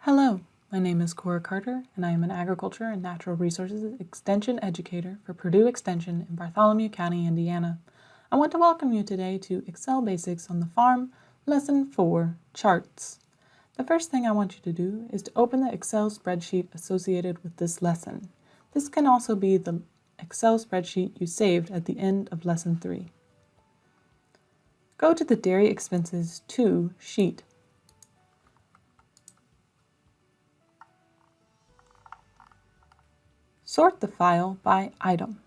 Hello, my name is Cora Carter, and I am an Agriculture and Natural Resources Extension Educator for Purdue Extension in Bartholomew County, Indiana. I want to welcome you today to Excel Basics on the Farm, Lesson 4, Charts. The first thing I want you to do is to open the Excel spreadsheet associated with this lesson. This can also be the Excel spreadsheet you saved at the end of Lesson 3. Go to the Dairy Expenses 2 sheet. Sort the file by item.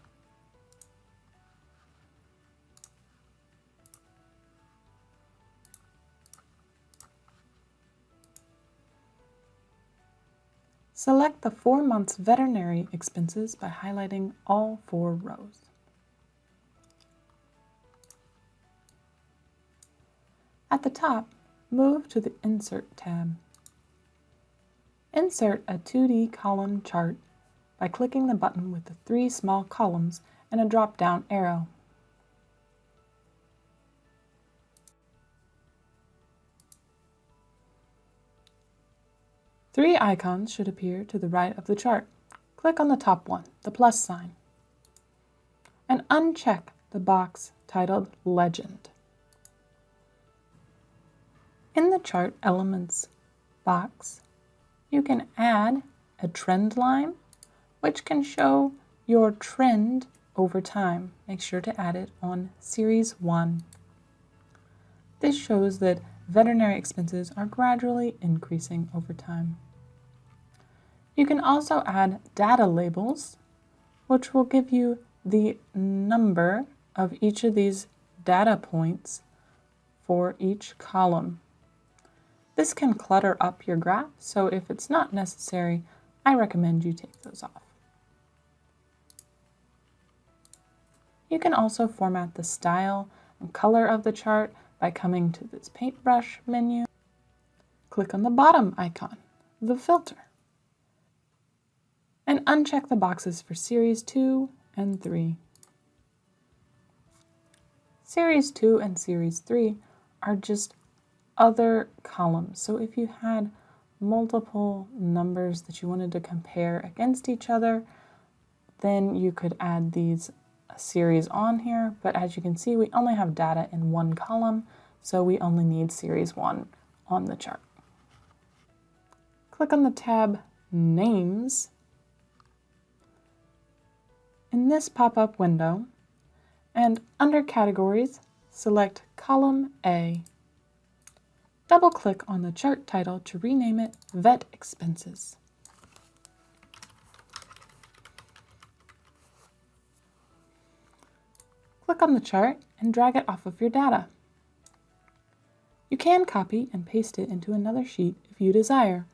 Select the 4 months veterinary expenses by highlighting all 4 rows. At the top, move to the Insert tab. Insert a 2D column chart by clicking the button with the 3 small columns and a drop-down arrow. Three icons should appear to the right of the chart. Click on the top one, the plus sign, and uncheck the box titled Legend. In the Chart Elements box, you can add a trend line, which can show your trend over time. Make sure to add it on Series 1. This shows that veterinary expenses are gradually increasing over time. You can also add data labels, which will give you the number of each of these data points for each column. This can clutter up your graph, so if it's not necessary, I recommend you take those off. You can also format the style and color of the chart by coming to this paintbrush menu. Click on the bottom icon, the filter, and uncheck the boxes for Series 2 and 3. Series 2 and Series 3 are just other columns, so if you had multiple numbers that you wanted to compare against each other, then you could add these series on here, but as you can see, we only have data in one column, so we only need Series 1 on the chart. Click on the tab Names in this pop-up window, and under Categories, select Column A. Double-click on the chart title to rename it Vet Expenses. Click on the chart and drag it off of your data. You can copy and paste it into another sheet if you desire.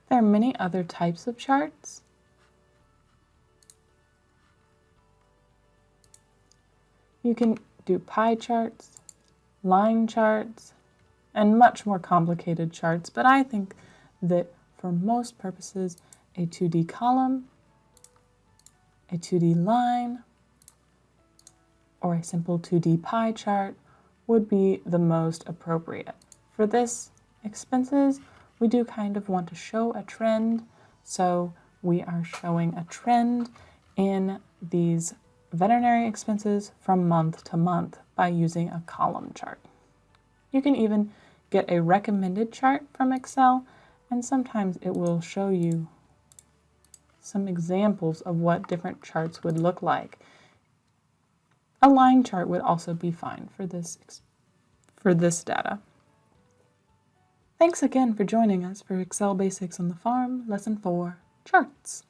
There are many other types of charts. You can do pie charts, line charts, and much more complicated charts, but I think that for most purposes, a 2D column, a 2D line, or a simple 2D pie chart would be the most appropriate. For this expenses, we do kind of want to show a trend, so we are showing a trend in these veterinary expenses from month to month by using a column chart. You can even get a recommended chart from Excel, and sometimes it will show you some examples of what different charts would look like. A line chart would also be fine for this data. Thanks again for joining us for Excel Basics on the Farm, Lesson 4, Charts.